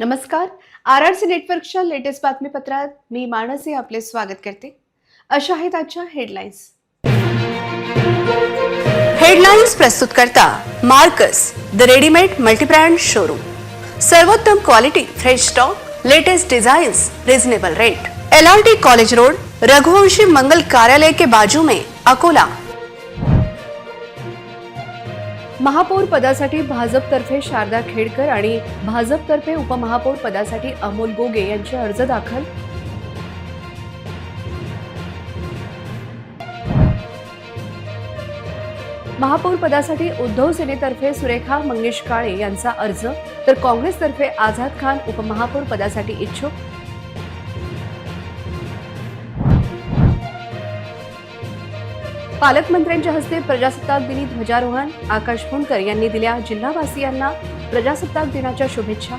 नमस्कार. RRC नेटवर्कच्या latest बातमीपत्रात मी मानसी आपले स्वागत करते. अशा आहेत आजच्या हेडलाईन्स. हेडलाईन्स प्रस्तुत करता Marcus the readymade multibrand showroom. सर्वोत्तम quality, fresh stock, latest designs, reasonable rate. LRT college road, Raghuvanshi Mangal Karyalay के बाजू में, अकोला. महापौर पदासाठी भाजपतर्फे शारदा खेडकर आणि भाजपतर्फे उपमहापौर पदासाठी अमोल गोगे यांचे अर्ज दाखल. महापौर पदासाठी उद्धव सेनेतर्फे सुरेखा मंगेश काळे यांचा अर्ज, तर काँग्रेसतर्फे आझाद खान उपमहापौर पदासाठी इच्छुक. पालकमंत्र्यांच्या हस्ते प्रजासत्ताक दिनी ध्वजारोहण. आकाश फुंडकर यांनी दिल्या जिल्हावासियांना प्रजासत्ताक दिनाच्या शुभेच्छा.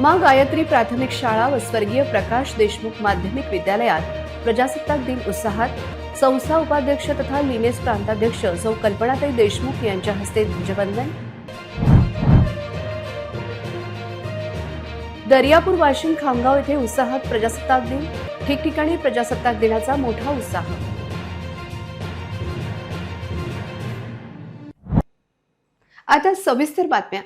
माँ गायत्री प्राथमिक शाळा व स्वर्गीय प्रकाश देशमुख माध्यमिक विद्यालयात प्रजासत्ताक दिन उत्साहात. संस्था उपाध्यक्ष तथा लिनेस प्रांताध्यक्ष सौ कल्पनाताई देशमुख यांच्या हस्ते ध्वजवंदन. दर्यापूर, वाशिम, खामगाव येथे उत्साहात प्रजासत्ताक दिन. ठिकठिकाणी प्रजासत्ताक दिनाचा मोठा उत्साह. आता सविस्तर बातम्या.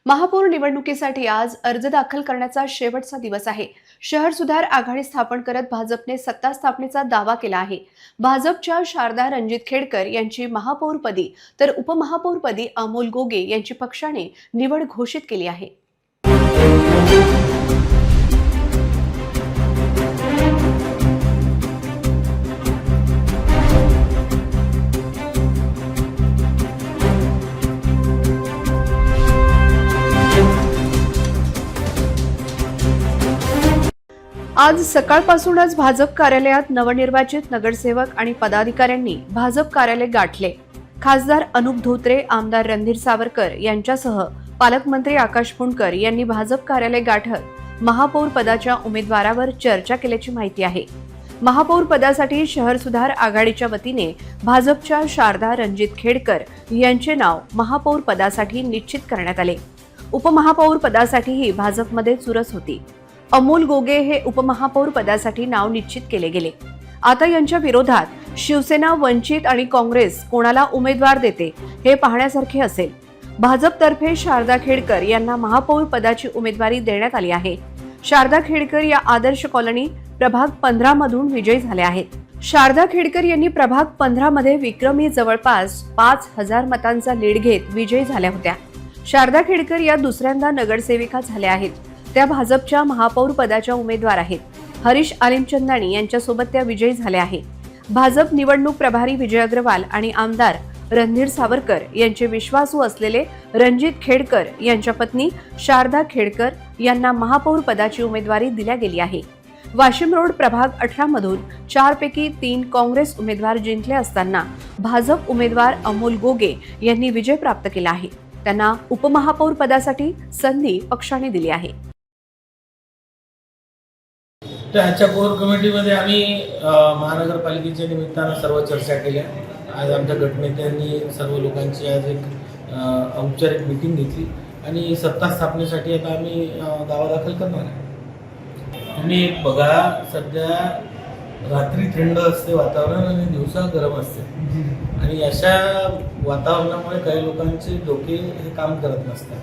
महापौर निवडणुकीसाठी आज अर्ज दाखल करण्याचा शेवटचा दिवस आहे. शहर सुधार आघाडी स्थापन करत भाजपने सत्ता स्थापनेचा दावा केला आहे. भाजपच्या शारदा रणजित खेडकर यांची महापौरपदी तर उपमहापौरपदी अमोल गोगे यांची पक्षाने निवड घोषित केली आहे. आज सकाळपासूनच भाजप कार्यालयात नवनिर्वाचित नगरसेवक आणि पदाधिकाऱ्यांनी भाजप कार्यालय गाठले. खासदार अनुप धोत्रे, आमदार रणधीर सावरकर यांच्यासह पालकमंत्री आकाश फुंडकर यांनी भाजप कार्यालय गाठत महापौर पदाच्या उमेदवारावर चर्चा केल्याची माहिती आहे. महापौर पदासाठी शहर सुधार आघाडीच्या वतीने भाजपच्या शारदा रणजित खेडकर यांचे नाव महापौर पदासाठी निश्चित करण्यात आले. उपमहापौर पदासाठीही भाजपमध्ये चुरस होती. अमोल गोगे हे उपमहापौर पदासाठी नाव निश्चित केले गेले. आता यांच्या विरोधात शिवसेना, वंचित आणि काँग्रेस कोणाला उमेदवार देते हे पाहण्यासारखे असेल. भाजपतर्फे शारदा खेडकर यांना महापौर पदाची उमेदवारी देण्यात आली आहे. शारदा खेडकर या आदर्श कॉलनी प्रभाग 15 मधून विजयी झाल्या आहेत. शारदा खेडकर यांनी प्रभाग 15 मध्ये विक्रमी जवळपास 5000 मतांचा लीड घेत विजयी झाल्या होत्या. शारदा खेडकर या दुसऱ्यांदा नगरसेविका झाल्या आहेत. त्या भाजपच्या महापौर पदाच्या उमेदवार आहेत. हरीश आलिमचंदानी यांच्यासोबत त्या विजयी झाल्या आहेत. भाजप निवडणूक प्रभारी विजय अग्रवाल आणि आमदार रणधीर सावरकर यांचे विश्वासू असलेले रणजित खेडकर यांच्या पत्नी शारदा खेडकर यांना महापौर पदाची उमेदवारी दिल्या गेली आहे. वाशिम रोड प्रभाग 18 मधून 4 पैकी 3 काँग्रेस उमेदवार जिंकले असताना भाजप उमेदवार अमोल गोगे यांनी विजय प्राप्त केला आहे. त्यांना उपमहापौर पदासाठी संधी पक्षाने दिली आहे. आजच्या कोर कमिटीमध्ये आम्ही महानगरपालिकेच्या निमित्तानं सर्व चर्चा केल्या. आज आमच्या गटनेत्यांनी सर्व लोकांची आज एक औपचारिक मीटिंग घेतली आणि सत्ता स्थापनेसाठी आता आम्ही दावा दाखल करणार आहे. तुम्ही बघा, सध्या रात्री थंड असते वातावरण आणि दिवसा गरम असते आणि अशा वातावरणामुळे काही लोकांचे डोके हे काम करत नसतात.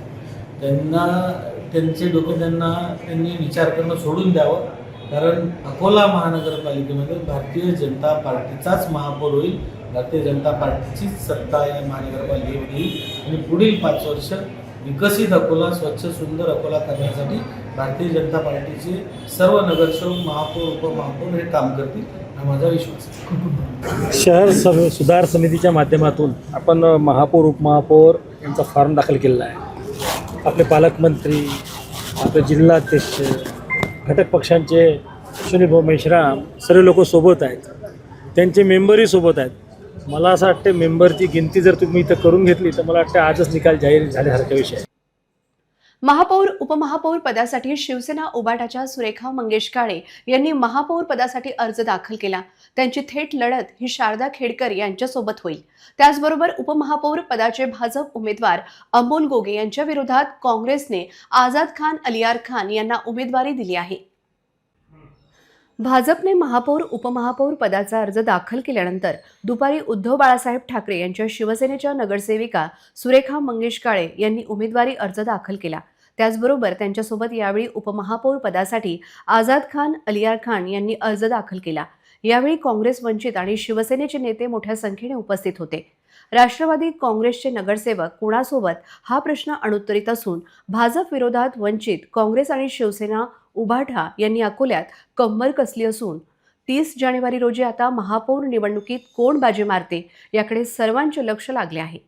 त्यांचे डोके त्यांनी विचार करणं सोडून द्यावं, कारण अकोला महानगरपालिकेमध्ये भारतीय जनता पार्टीचाच महापौर होईल. भारतीय जनता पार्टीचीच सत्ता या महानगरपालिकेमध्ये येईल आणि पुढील 5 वर्ष विकसित अकोला, स्वच्छ सुंदर अकोला करण्यासाठी भारतीय जनता पार्टीचे सर्व नगरसेवक, महापौर, उपमहापौर हे काम करतील हा माझा विश्वास आहे. शहर सुधार समितीच्या माध्यमातून आपण महापौर, उपमहापौर यांचा फॉर्म दाखल केलेला आहे. आपले पालकमंत्री, आपले जिल्हाध्यक्ष, घटक पक्षांचे सुनील भाऊ मेश्राम सर्व लोक सोबत आहेत. त्यांचे मेंबरही सोबत आहेत. मला असं वाटतं मेंबरची गिनती जर तुम्ही इथं करून घेतली तर मला वाटतं आजच निकाल जाहीर झाल्यासारखा विषय आहे. महापौर उपमहापौर पदासाठी शिवसेना उबाटाच्या सुरेखा मंगेश काळे यांनी महापौर पदासाठी अर्ज दाखल केला. त्यांची थेट लढत ही शारदा खेडकर यांच्यासोबत होईल. त्याचबरोबर उपमहापौर पदाचे भाजप उमेदवार अमोल गोगे यांच्या विरोधात काँग्रेसने आझाद खान अलियार खान यांना उमेदवारी दिली आहे. भाजपने महापौर उपमहापौर पदाचा अर्ज दाखल केल्यानंतर दुपारी उद्धव बाळासाहेब ठाकरे यांच्या शिवसेनेच्या नगरसेविका सुरेखा मंगेश काळे यांनी उमेदवारी अर्ज दाखल केला. त्याचबरोबर त्यांच्यासोबत यावेळी उपमहापौर पदासाठी आझाद खान अलियार खान यांनी अर्ज दाखल केला. यावेळी काँग्रेस, वंचित आणि शिवसेनेचे नेते मोठ्या संख्येने उपस्थित होते. राष्ट्रवादी काँग्रेसचे नगरसेवक कोणासोबत हा प्रश्न अनुत्तरित असून भाजप विरोधात वंचित, काँग्रेस आणि शिवसेना उभाठा यांनी अकोल्यात कंबर कसली असून 30 जानेवारी रोजी आता महापौर निवडणुकीत कोण बाजी मारते याकडे सर्वांचे लक्ष लागले आहे.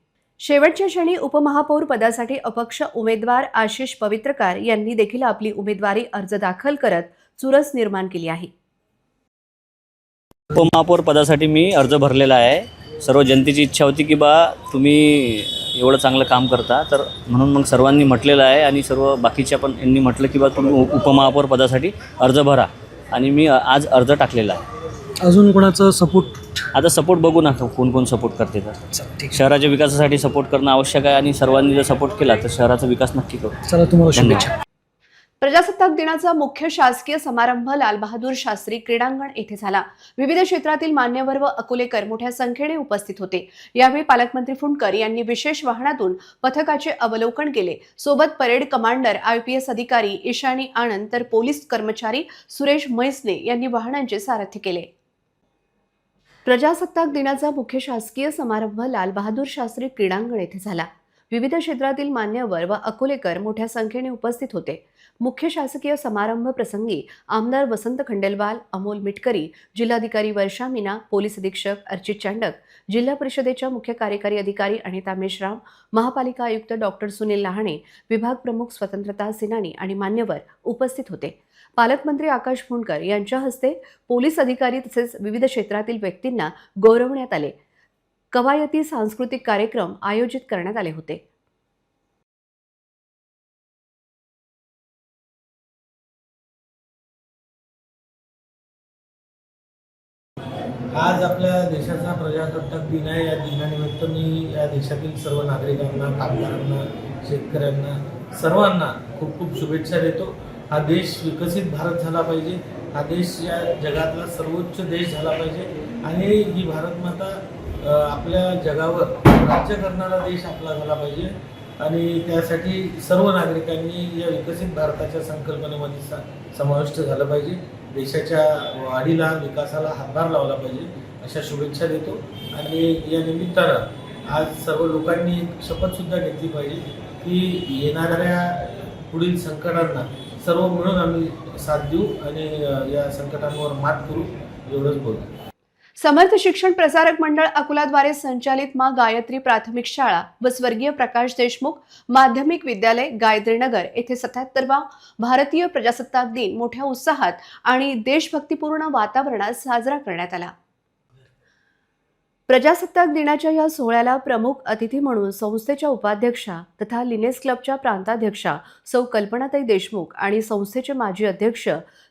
शेवटच्या क्षणी उपमहापौर पदासाठी अपक्ष उमेदवार आशिष पवित्रकार यांनी देखील आपली उमेदवारी अर्ज दाखल करत चुरस निर्माण केली आहे. उपमहापौर पदासाठी मी अर्ज भरलेला आहे. सर्व जनतेची इच्छा होती की बा तुम्ही एवढं चांगलं काम करता, तर म्हणून मग सर्वांनी म्हटलेलं आहे आणि सर्व बाकीच्या पण यांनी म्हटलं की बा तुम्ही उपमहापौर पदासाठी अर्ज भरा आणि मी आज अर्ज टाकलेला आहे. अजून कोणाचं सपोर्ट? आता सपोर्ट बघू ना कोण कोण सपोर्ट करते. तर शहराच्या विकासासाठी सपोर्ट करणं आवश्यक आहे आणि सर्वांनी जर सपोर्ट केला तर शहराचा विकास नक्की करू. चला, तुम्हाला शुभेच्छा. प्रजासत्ताक दिनाचा मुख्य शासकीय समारंभ लालबहादूर शास्त्री क्रीडांगण येथे झाला. विविध क्षेत्रातील मान्यवर व अकोलेकर मोठ्या संख्येने उपस्थित होते. यावेळी पालकमंत्री फुंडकर यांनी विशेष वाहनातून पथकाचे अवलोकन केले. सोबत परेड कमांडर, IPS अधिकारी ईशानी आनंद तर पोलीस कर्मचारी सुरेश म्हैसने यांनी वाहनांचे सारथ्य केले. प्रजासत्ताक दिनाचा मुख्य शासकीय समारंभ लालबहादूर शास्त्री क्रीडांगण येथे झाला. विविध क्षेत्रातील मान्यवर व अकोलेकर मोठ्या संख्येने उपस्थित होते. मुख्य शासकीय समारंभ प्रसंगी आमदार वसंत खंडेलवाल, अमोल मिटकरी, जिल्हाधिकारी वर्षा मीना, पोलीस अधीक्षक अर्चित चांडक, जिल्हा परिषदेच्या मुख्य कार्यकारी अधिकारी अनिता मेश्राम, महापालिका आयुक्त डॉक्टर सुनील लहाणे, विभाग प्रमुख स्वतंत्रता सेनानी आणि मान्यवर उपस्थित होते. पालकमंत्री आकाश फुंडकर यांच्या हस्ते पोलीस अधिकारी तसेच विविध क्षेत्रातील व्यक्तींना गौरवण्यात आले. कवायती, सांस्कृतिक कार्यक्रम आयोजित करण्यात आले होते. आज आपल्या देशाचा प्रजासत्ताक दिन आहे. या दिनानिमित्त मी या देशातील सर्व नागरिकांना, कामगारांना, शेतकऱ्यांना, सर्वांना खूप खूप शुभेच्छा देतो. हा देश विकसित भारत झाला पाहिजे. हा देश या जगातला सर्वोच्च देश झाला पाहिजे आणि ही भारत माता आपल्या जगावर राज्य करणारा देश आपला झाला पाहिजे आणि त्यासाठी सर्व नागरिकांनी या विकसित भारताच्या संकल्पनेमध्ये समाविष्ट झालं पाहिजे. देशाच्या वाढीला, विकासाला हातभार लावला पाहिजे अशा शुभेच्छा देतो. आणि या निमित्तानं आज सर्व लोकांनी शपथसुद्धा घेतली पाहिजे की येणाऱ्या पुढील संकटांना सर्व मिळून आम्ही साथ देऊ आणि या संकटांवर मात करू, एवढंच बोलतो. समर्थ शिक्षण प्रसारक मंडळ अकोलाद्वारे संचालित माँ गायत्री प्राथमिक शाळा व स्वर्गीय प्रकाश देशमुख माध्यमिक विद्यालय गायत्रीनगर येथे 77वा भारतीय प्रजासत्ताक दिन मोठ्या उत्साहात आणि देशभक्तीपूर्ण वातावरणात साजरा करण्यात आला. प्रजासत्ताक दिनाच्या या सोहळ्याला प्रमुख अतिथी म्हणून संस्थेच्या उपाध्यक्षा तथा लिनेस क्लबच्या प्रांताध्यक्षा सौ कल्पनाताई देशमुख आणि संस्थेचे माजी अध्यक्ष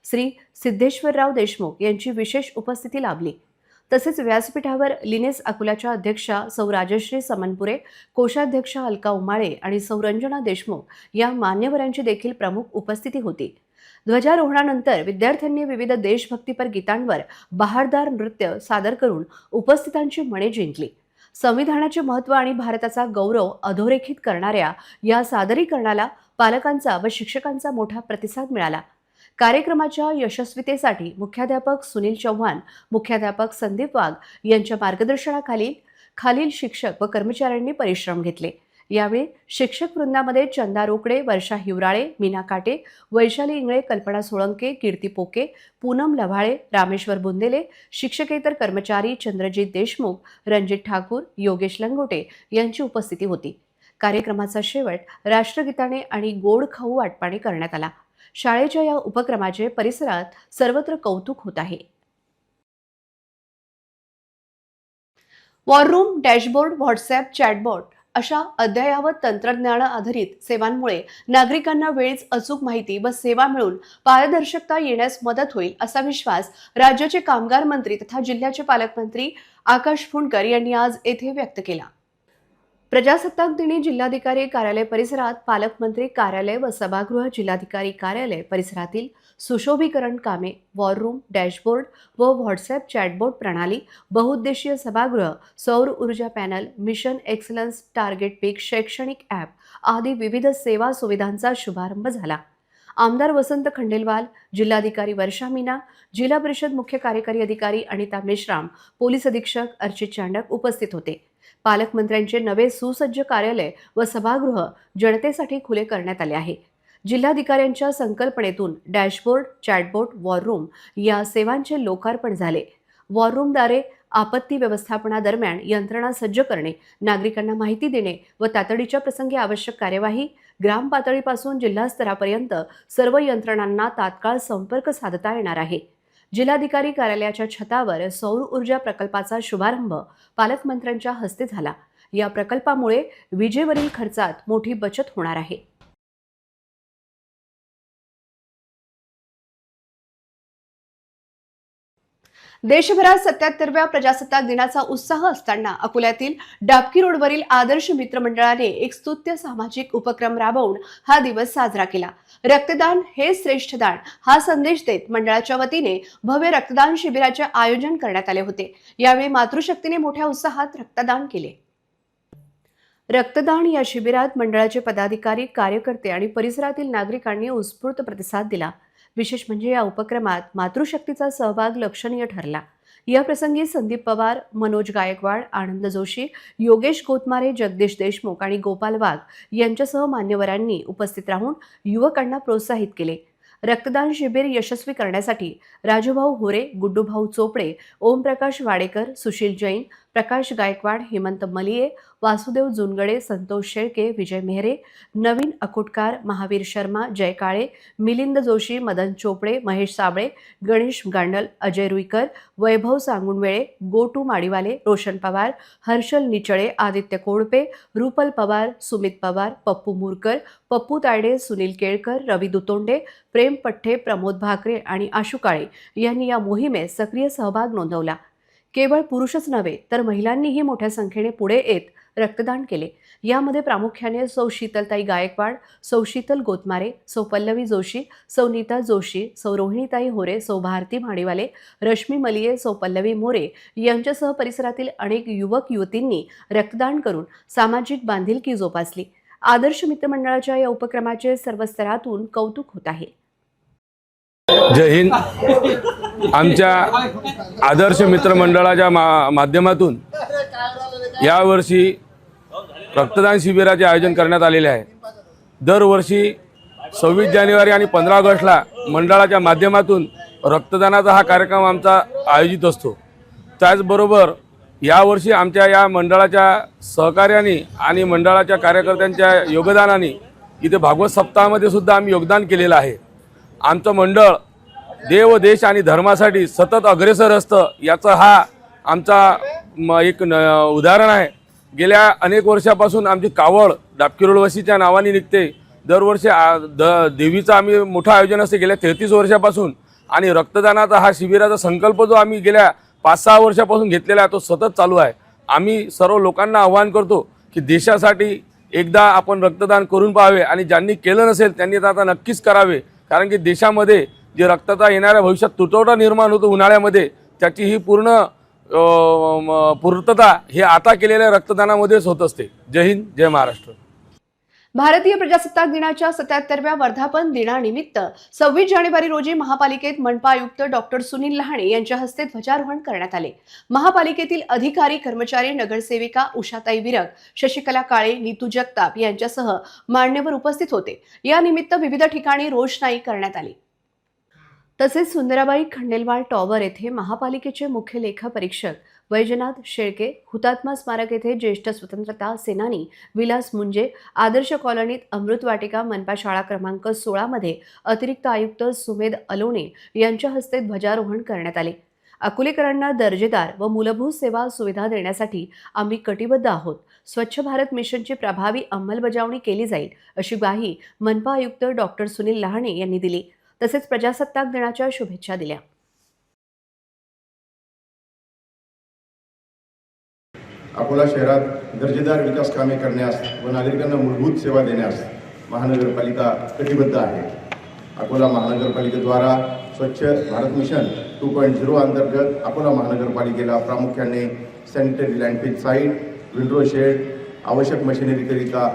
श्री सिद्धेश्वरराव देशमुख यांची विशेष उपस्थिती लाभली. तसेच व्यासपीठावर लिनेस अकोलाच्या अध्यक्षा सौ राजश्री समनपुरे, कोषाध्यक्ष अलका उमाळे आणि सौ रंजना देशमुख या मान्यवरांची देखील प्रमुख उपस्थिती होती. ध्वजारोहणानंतर विद्यार्थ्यांनी विविध देशभक्तीपर गीतांवर बहारदार नृत्य सादर करून उपस्थितांची मने जिंकली. संविधानाचे महत्त्व आणि भारताचा गौरव अधोरेखित करणाऱ्या या सादरीकरणाला पालकांचा व शिक्षकांचा मोठा प्रतिसाद मिळाला. कार्यक्रमाच्या यशस्वीतेसाठी मुख्याध्यापक सुनील चव्हाण, मुख्याध्यापक संदीप वाघ यांच्या मार्गदर्शनाखालील शिक्षक व कर्मचाऱ्यांनी परिश्रम घेतले. यावेळी शिक्षक वृंदामध्ये चंदा रोकडे, वर्षा हिवराळे, मीना काटे, वैशाली इंगळे, कल्पना सोळंके, कीर्ती पोके, पूनम लव्हाळे, रामेश्वर बुंदेले, शिक्षकेतर कर्मचारी चंद्रजीत देशमुख, रणजित ठाकूर, योगेश लंगोटे यांची उपस्थिती होती. कार्यक्रमाचा शेवट राष्ट्रगीताने आणि गोड खाऊ वाटपाने करण्यात आला. शाळेच्या या उपक्रमाचे परिसरात सर्वत्र कौतुक होत आहे. War room, dashboard, WhatsApp, chatbot अशा अद्ययावत तंत्रज्ञान आधारित सेवांमुळे नागरिकांना वेळीच अचूक माहिती व सेवा मिळून पारदर्शकता येण्यास मदत होईल असा विश्वास राज्याचे कामगार मंत्री तथा जिल्ह्याचे पालकमंत्री आकाश फुंडकर यांनी आज येथे व्यक्त केला। प्रजासत्ताक दिनी जिल्हाधिकारी कार्यालय परिसरात पालकमंत्री कार्यालय व सभागृह, जिल्हाधिकारी कार्यालय परिसरातील सुशोभीकरण कामे, वॉर रूम, डॅशबोर्ड व व्हॉट्सॲप चॅटबोट प्रणाली, बहुउद्देशीय सभागृह, सौर ऊर्जा पॅनल, मिशन एक्सलन्स, टार्गेट पीक, शैक्षणिक ॲप आदी विविध सेवा सुविधांचा शुभारंभ झाला। आमदार वसंत खंडेलवाल, जिल्हाधिकारी वर्षा मीना, जिल्हा परिषद मुख्य कार्यकारी अधिकारी अनिता मेश्राम, पोलीस अधीक्षक अर्चित चांडक उपस्थित होते। पालकमंत्र्यांचे नवे सुसज्ज कार्यालय व सभागृह जनतेसाठी खुले करण्यात आले आहे। जिल्हाधिकाऱ्यांच्या संकल्पनेतून डॅशबोर्ड, चॅटबोट, वॉर रूम या सेवांचे लोकार्पण झाले। वॉर रूमद्वारे आपत्ती व्यवस्थापनादरम्यान यंत्रणा सज्ज करणे, नागरिकांना माहिती देणे व तातडीच्या प्रसंगी आवश्यक कार्यवाही, ग्राम पातळीपासून जिल्हा स्तरापर्यंत सर्व यंत्रणांना तात्काळ संपर्क साधता येणार आहे। जिल्हाधिकारी कार्यालयाच्या छतावर सौर ऊर्जा प्रकल्पाचा शुभारंभ पालकमंत्र्यांच्या हस्ते झाला। या प्रकल्पामुळे विजेवरील खर्चात मोठी बचत होणार आहे। देशभरात 77व्या प्रजासत्ताक दिनाचा उत्साह असताना अकोल्यातील डाबकी रोडवरील आदर्श मित्र मंडळाने एक स्तुत्य सामाजिक उपक्रम राबवून हा दिवस साजरा केला। रक्तदान हे श्रेष्ठ दान हा संदेश देत मंडळाच्या वतीने भव्य रक्तदान शिबिराचे आयोजन करण्यात आले होते। यावेळी मातृशक्तीने मोठ्या उत्साहात रक्तदान केले। रक्तदान या शिबिरात मंडळाचे पदाधिकारी, कार्यकर्ते आणि परिसरातील नागरिकांनी उत्स्फूर्त प्रतिसाद दिला। विशेष म्हणजे या उपक्रमात मातृशक्तीचा सहभाग लक्षणीय ठरला। या प्रसंगी संदीप पवार, मनोज गायकवाड, आनंद जोशी, योगेश कोतमारे, जगदीश देशमुख आणि गोपाल वाघ यांच्यासह मान्यवरांनी उपस्थित राहून युवकांना प्रोत्साहित केले। रक्तदान शिबिर यशस्वी करण्यासाठी राजूभाऊ होरे, गुड्डूभाऊ चोपडे, ओमप्रकाश वाडेकर, सुशील जैन, प्रकाश गायकवाड, हेमंत मलिये, वासुदेव जुनगडे, संतोष शेळके, विजय मेहरे, नवीन अकोटकार, महावीर शर्मा, जय काळे, मिलिंद जोशी, मदन चोपडे, महेश साबळे, गणेश गांडल, अजय रुईकर, वैभव सांगुणवेळे, गोटू माडीवाले, रोशन पवार, हर्षल निचळे, आदित्य कोडपे, रुपल पवार, सुमित पवार, पप्पू मुरकर, पप्पू तायडे, सुनील केळकर, रवी दुतोंडे, प्रेम पठ्ठे, प्रमोद भाकरे आणि आशू काळे यांनी या मोहिमेत सक्रिय सहभाग नोंदवला। केवळ पुरुषच नव्हे तर महिलांनीही मोठ्या संख्येने पुढे येत रक्तदान केले। यामध्ये प्रामुख्याने सौ शीतलताई गायकवाड, सौ शीतल गोतमारे, सौ पल्लवी जोशी, सौ नीता जोशी, सौ रोहिणीताई होरे, सौ भारती माडीवाले, रश्मी मलिये, सौ पल्लवी मोरे यांच्यासह परिसरातील अनेक युवक युवतींनी रक्तदान करून सामाजिक बांधिलकी जोपासली। आदर्श मित्रमंडळाच्या या उपक्रमाचे सर्व स्तरातून कौतुक होत आहे। जय हिंद। आमच्या आदर्श मित्रमंडळाच्या माध्यमातून यावर्षी रक्तदान शिबिराचे आयोजन करण्यात आलेले आहे। दरवर्षी 26 जानेवारी आणि 15 ऑगस्टला मंडळाच्या माध्यमातून रक्तदानाचा हा कार्यक्रम आमचा आयोजित असतो। त्याचबरोबर यावर्षी आमच्या या मंडळाच्या सहकार्याने आणि मंडळाच्या कार्यकर्त्यांच्या योगदानाने इथे भागवत सप्ताहामध्ये सुद्धा आम्ही योगदान केलेलं आहे। आमचं मंडळ देव, देश आणि धर्मासाठी सतत अग्रेसर असतं, याचं हा आमचा एक उदाहरण आहे। गेल्या अनेक वर्षापासून आमची कावड डाबकी रोडवशीच्या नावाने निघते। दरवर्षी देवीचं आम्ही मोठं आयोजन असते गेल्या 33 वर्षापासून, आणि रक्तदानाचा हा शिबिराचा संकल्प जो आम्ही गेल्या 5-6 वर्षापासून घेतलेला आहे तो सतत चालू आहे। आम्ही सर्व लोकांना आवाहन करतो की देशासाठी एकदा आपण रक्तदान करून पाहावे, आणि ज्यांनी केलं नसेल त्यांनी तर आता नक्कीच करावे, कारण की देशामध्ये जे रक्तता येणाऱ्या भविष्यात तुटवडा निर्माण होतो उन्हाळ्यामध्ये, त्याची ही पूर्ण पूर्तता हे आता केलेल्या रक्तदानामध्येच होत असते। जय हिंद, जय महाराष्ट्र। भारतीय प्रजासत्ताक दिनाच्या 77व्या वर्धापन दिनानिमित्त 26 जानेवारी रोजी महापालिकेत मनपा आयुक्त डॉक्टर सुनील लहाणे यांच्या हस्ते ध्वजारोहण करण्यात आले। महापालिकेतील अधिकारी, कर्मचारी, नगरसेविका उषाताई विरक, शशिकला काळे, नीतू जगताप यांच्यासह मान्यवर उपस्थित होते। या निमित्त विविध ठिकाणी रोषणाई करण्यात आली। तसेच सुंदराबाई खंडेलवाल टॉवर येथे महापालिकेचे मुख्य लेखा परीक्षक वैजनाथ शेळके, हुतात्मा स्मारक येथे ज्येष्ठ स्वतंत्रता सेनानी विलास मुंजे, आदर्श कॉलनीत अमृत वाटिका मनपा शाळा क्रमांक 16 मध्ये अतिरिक्त आयुक्त सुमेध अलोणे यांच्या हस्ते ध्वजारोहण करण्यात आले। अकोलेकरांना दर्जेदार व मूलभूत सेवा सुविधा देण्यासाठी आम्ही कटिबद्ध आहोत. स्वच्छ भारत मिशनची प्रभावी अंमलबजावणी केली जाईल अशी ग्वाही मनपा आयुक्त डॉक्टर सुनील लहाणे यांनी दिली. तसेच प्रजासत्ताक दिनाच्या शुभेच्छा दिल्या. अकोला शहरात दर्जेदार विकास कामे करण्यास व नागरिकांना मूलभूत सेवा देण्यास महानगरपालिका कटिबद्ध आहे. अकोला महानगरपालिकेद्वारा स्वच्छ भारत मिशन 2.0 अंतर्गत अकोला महानगरपालिकेला प्रामुख्याने sanitary landfill site, window shade, आवश्यक मशिनरीकरिता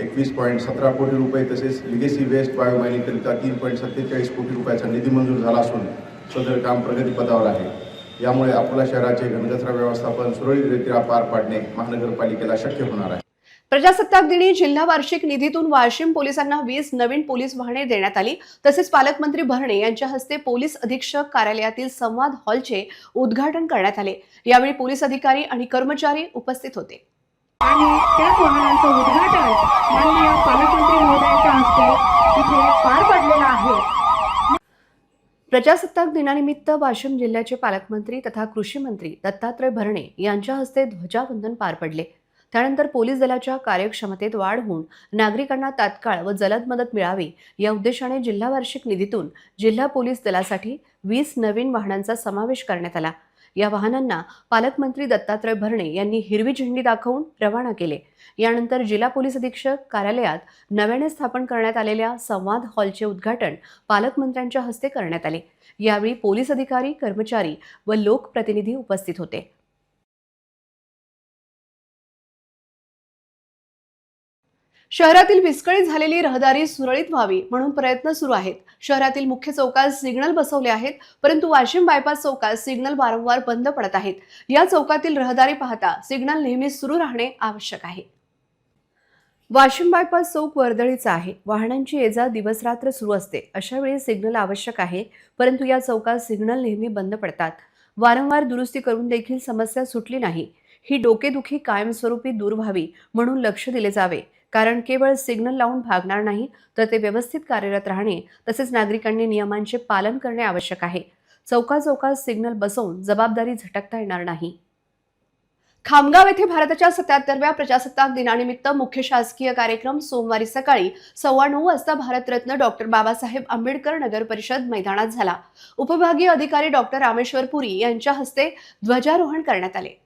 21.17 कोटी रुपये तसेच लिगेसी वेस्ट बायोमायनिंगकरिता 3.47 कोटी रुपयाचा निधी मंजूर झाला असून सदर काम प्रगतीपथावर आहे. यामुळे अकोला शहराचे घनकचरा व्यवस्थापन सुरळीतरित्या पार पाडणे महानगरपालिकेला शक्य होणार आहे. प्रजासत्ताक दिनी जिल्हा वार्षिक निधीतून वाशिम पोलिसांना 20 नवीन पोलीस वाहने देण्यात आली. तसेच पालकमंत्री भरणे यांच्या हस्ते पोलीस अधीक्षक कार्यालयातील संवाद हॉलचे उद्घाटन करण्यात आले. यावेळी पोलीस अधिकारी आणि कर्मचारी उपस्थित होते. आणि त्याच वाहनांचं उद्घाटन माननीय पालकमंत्री महोदयांच्या हस्ते इथे पार पडलेलं आहे. प्रजासत्ताक दिनानिमित्त वाशिम जिल्ह्याचे पालकमंत्री तथा कृषी मंत्री दत्तात्रय भरणे यांच्या हस्ते ध्वजावंदन पार पडले. त्यानंतर पोलीस दलाच्या कार्यक्षमतेत वाढ होऊन नागरिकांना तात्काळ व जलद मदत मिळावी या उद्देशाने जिल्हा वार्षिक निधीतून जिल्हा पोलीस दलासाठी 20 नवीन वाहनांचा समावेश करण्यात आला. या वाहनांना पालकमंत्री दत्तात्रय भरणे यांनी हिरवी झेंडी दाखवून रवाना केले. यानंतर जिल्हा पोलीस अधीक्षक कार्यालयात नव्याने स्थापन करण्यात आलेल्या संवाद हॉलचे उद्घाटन पालकमंत्र्यांच्या हस्ते करण्यात आले. यावेळी पोलीस अधिकारी, कर्मचारी व लोकप्रतिनिधी उपस्थित होते. शहरातील विस्कळीत झालेली रहदारी सुरळीत व्हावी म्हणून प्रयत्न सुरू आहेत. शहरातील मुख्य चौकात सिग्नल बसवले आहेत, परंतु वाशिम बायपास चौकात सिग्नल वारंवार बंद पडत आहेत. या चौकातील रहदारी पाहता सिग्नल नेहमी सुरू राहणे आवश्यक आहे. वाशिम बायपास चौक वर्दळीचा आहे. वाहनांची ये-जा दिवस-रात्र सुरू असते. अशा वेळी सिग्नल आवश्यक आहे, परंतु या चौकात सिग्नल नेहमी बंद पडतात. वारंवार दुरुस्ती करून देखील समस्या सुटली नाही. ही डोकेदुखी कायमस्वरूपी दूर व्हावी म्हणून लक्ष दिले जावे. कारण केवळ सिग्नल लावून भागणार नाही, तर ते व्यवस्थित कार्यरत राहणे तसेच नागरिकांनी नियमांचे पालन करणे आवश्यक आहे. चौकात सिग्नल बसवून जबाबदारी झटकता येणार नाही. खामगाव येथे भारताच्या 77व्या प्रजासत्ताक दिनानिमित्त मुख्य शासकीय कार्यक्रम सोमवारी सकाळी 9:15 वाजता भारतरत्न डॉक्टर बाबासाहेब आंबेडकर नगर परिषद मैदानात झाला. उपविभागीय अधिकारी डॉक्टर रामेश्वर पुरी यांच्या हस्ते ध्वजारोहण करण्यात आले.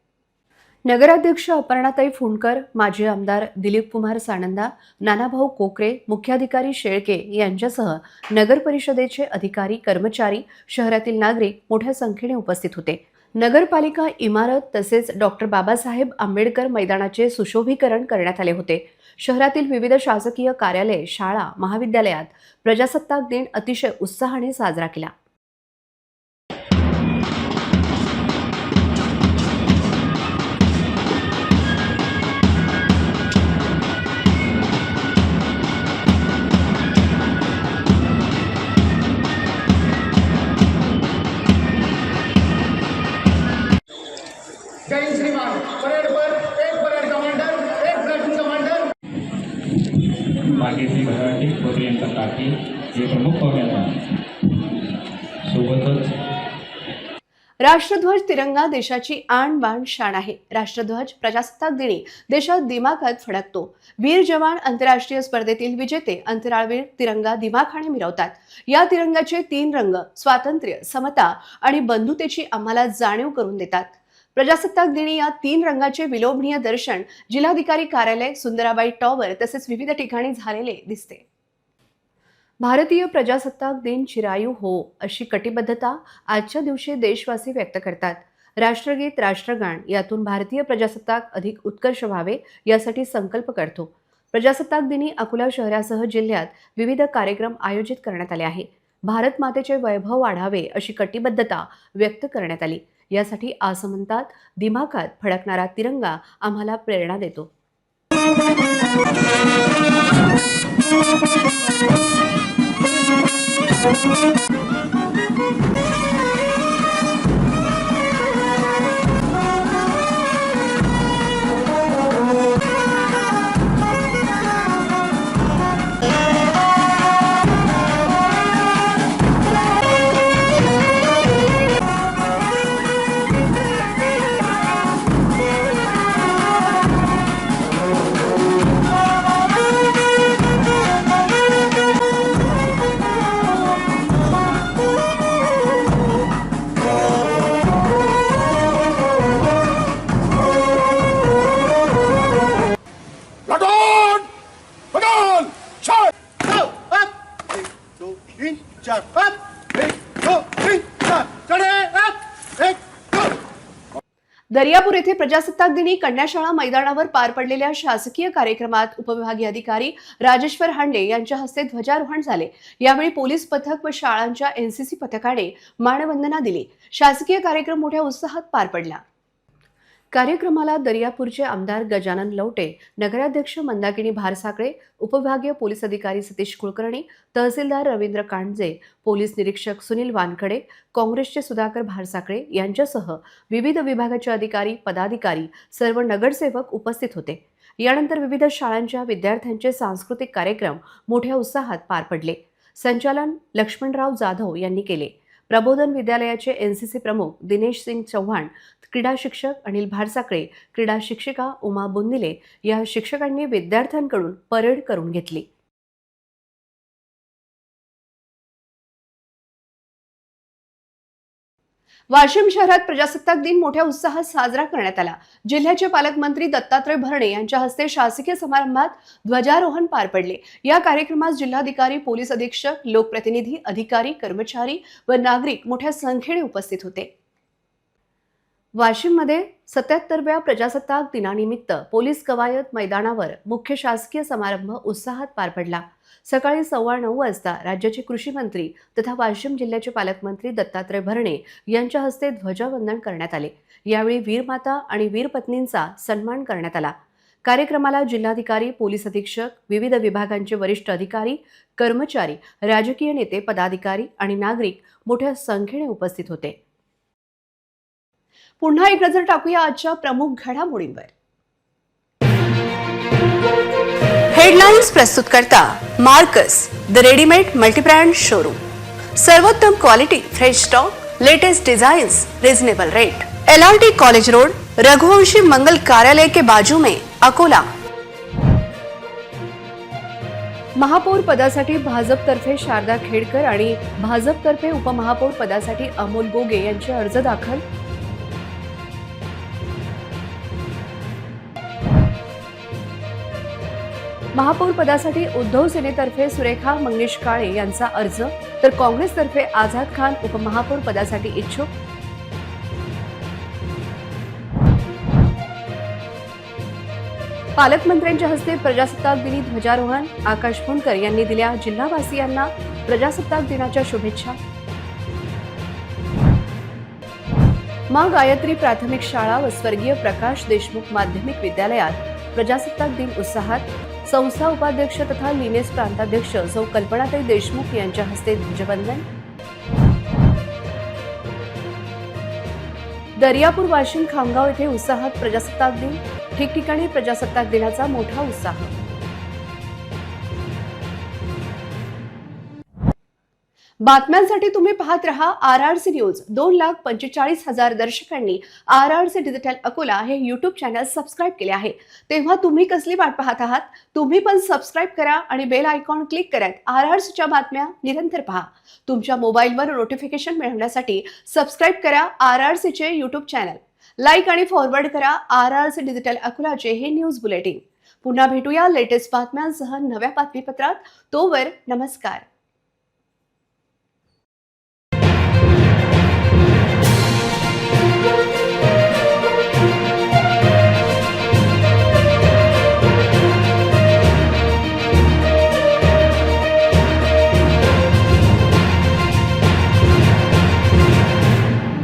नगराध्यक्ष अपर्णाताई फुंडकर, माजी आमदार दिलीप कुमार सानंदा, नानाभाऊ कोकरे, मुख्याधिकारी शेळके यांच्यासह नगर परिषदेचे अधिकारी, कर्मचारी, शहरातील नागरिक मोठ्या संख्येने उपस्थित होते. नगरपालिका इमारत तसेच डॉक्टर बाबासाहेब आंबेडकर मैदानाचे सुशोभीकरण करण्यात आले होते. शहरातील विविध शासकीय कार्यालय, शाळा, महाविद्यालयात प्रजासत्ताक दिन अतिशय उत्साहाने साजरा केला. जय श्रीमान. परेड पर एक परेड कमांडर, एक प्लाटून कमांडर. मागे श्री मराठी बोरे यांचा टाकी हे प्रमुख पाहुणे. सोबतच राष्ट्रध्वज तिरंगा देशाची आन बाण शान आहे. राष्ट्रध्वज प्रजासत्ताक दिनी देशात दिमाखात फडकतो. वीर जवान आंतरराष्ट्रीय स्पर्धेतील विजेते अंतराळवीर तिरंगा दिमाखाने मिरवतात. या तिरंगाचे 3 रंग स्वातंत्र्य, समता आणि बंधुतेची आम्हाला जाणीव करून देतात. प्रजासत्ताक दिनी या 3 रंगाचे विलोभनीय दर्शन जिल्हाधिकारी कार्यालय, सुंदराबाई टॉवर तसेच विविध ठिकाणी झालेले दिसते. भारतीय प्रजासत्ताक दिन चिरायू हो अशी कटिबद्धता आजच्या दिवशी देशवासी व्यक्त करतात. राष्ट्रगीत, राष्ट्रगान यातून भारतीय प्रजासत्ताक अधिक उत्कर्ष व्हावे यासाठी संकल्प करतो. प्रजासत्ताक दिनी अकोला शहरासह जिल्ह्यात विविध कार्यक्रम आयोजित करण्यात आले आहे. भारत मातेचे वैभव वाढावे अशी कटिबद्धता व्यक्त करण्यात आली. यासाठी आसमंतात दिमाखात फडकणारा तिरंगा आम्हाला प्रेरणा देतो. 3 4 5 1 2 3 4 चढे 1 2. दर्यापूर येथे प्रजासत्ताक दिनी कन्याशाळा मैदानावर पार पडलेल्या शासकीय कार्यक्रमात उपविभागीय अधिकारी राजेश्वर हांडे यांच्या हस्ते ध्वजारोहण झाले। यावेळी पोलीस पथक व शाळांच्या एनसीसी पथकाने मानवंदना दिली। शासकीय कार्यक्रम मोठ्या उत्साहात पार पडला। कार्यक्रमाला दर्यापूरचे आमदार गजानन लवटे, नगराध्यक्ष मंदाकिनी भारसाकळे, उपविभागीय पोलीस अधिकारी सतीश कुलकर्णी, तहसीलदार रवींद्र कांडजे, पोलीस निरीक्षक सुनील वानखडे, काँग्रेसचे सुधाकर भारसाकळे यांच्यासह विविध विभागाचे अधिकारी, पदाधिकारी, सर्व नगरसेवक उपस्थित होते। यानंतर विविध शाळांच्या विद्यार्थ्यांचे सांस्कृतिक कार्यक्रम मोठ्या उत्साहात पार पडले। संचालन लक्ष्मणराव जाधव यांनी केले। प्रबोधन विद्यालयाचे एनसीसी प्रमुख दिनेश सिंग चव्हाण, क्रीडा शिक्षक अनिल भारसाकळे, क्रीडा शिक्षिका उमा बुंदिले या शिक्षकांनी विद्यार्थ्यांकडून परेड करून घेतली। वाशिम शहरात प्रजासत्ताक दिन मोठ्या उत्साहात साजरा करण्यात आला। जिल्ह्याचे पालकमंत्री दत्तात्रय भरणे यांच्या हस्ते शासकीय समारंभात ध्वजारोहण पार पडले। या कार्यक्रमात जिल्हाधिकारी, पोलीस अधीक्षक, लोकप्रतिनिधी, अधिकारी, कर्मचारी व नागरिक मोठ्या संख्येने उपस्थित होते। वाशिममध्ये 77व्या प्रजासत्ताक दिनानिमित्त पोलीस कवायत मैदानावर मुख्य शासकीय समारंभ उत्साहात पार पडला। सकाळी 9:15 वाजता राज्याचे कृषी मंत्री तथा वाशिम जिल्ह्याचे पालकमंत्री दत्तात्रय भरणे यांच्या हस्ते ध्वजवंदन करण्यात आले। यावेळी वीरमाता आणि वीरपत्नींचा सन्मान करण्यात आला। कार्यक्रमाला जिल्हाधिकारी, पोलीस अधीक्षक, विविध विभागांचे वरिष्ठ अधिकारी, कर्मचारी, राजकीय नेते, पदाधिकारी आणि नागरिक मोठ्या संख्येने उपस्थित होते। पुन्हा एक नजर टाकूया आजच्या प्रमुख घडामोडींवर। हेडलाइन्स प्रस्तुत करता Marcus the readymade multibrand showroom. सर्वोत्तम quality, fresh stock, latest designs, reasonable rate. LRT college road, Raghuvanshi Mangal Karyalay के बाजू में, अकोला। महापौर पदासाठी भाजपतर्फे शारदा खेडकर आणि भाजपतर्फे उपमहापौर पदासाठी अमोल गोगे यांचे अर्ज दाखल। महापौर पदासाठी उद्धव सेनेतर्फे सुरेखा मंगेश काळे यांचा अर्ज, तर काँग्रेसतर्फे आझाद खान उपमहापौर पदासाठी इच्छुक। पालकमंत्र्यांच्या हस्ते प्रजासत्ताक दिनी ध्वजारोहण। आकाश फुंडकर यांनी दिल्या जिल्हावासियांना प्रजासत्ताक दिनाच्या शुभेच्छा। माँ गायत्री प्राथमिक शाळा व स्वर्गीय प्रकाश देशमुख माध्यमिक विद्यालयात प्रजासत्ताक दिन उत्साहात। संस्था उपाध्यक्ष तथा लिनेस प्रांताध्यक्ष सौ कल्पनाताई देशमुख यांच्या हस्ते ध्वजवंदन। दर्यापूर, वाशिम, खामगाव येथे उत्साहात प्रजासत्ताक दिन। ठिकठिकाणी प्रजासत्ताक दिनाचा मोठा उत्साह। बातम्यांसाठी तुम्ही पाहत रहा RRC news. 2,45,000 दर्शकांनी RRC digital Akola हे YouTube चॅनल सबस्क्राईब केले आहे। तेव्हा तुम्ही कसली वाट पाहत आहात? तुम्ही पण सबस्क्राईब करा आणि बेल आयकॉन क्लिक करत RRCच्या बातम्या निरंतर पहा। तुमच्या मोबाईलवर नोटिफिकेशन मिळवण्यासाठी सबस्क्राईब करा RRCचे YouTube चॅनल। लाईक आणि फॉरवर्ड करा RRC डिजिटल अकोलाचे हे न्यूज बुलेटिन। पुन्हा भेटूया लेटेस्ट बातम्यांसह नव्या बातमीपत्रात। तोवर नमस्कार।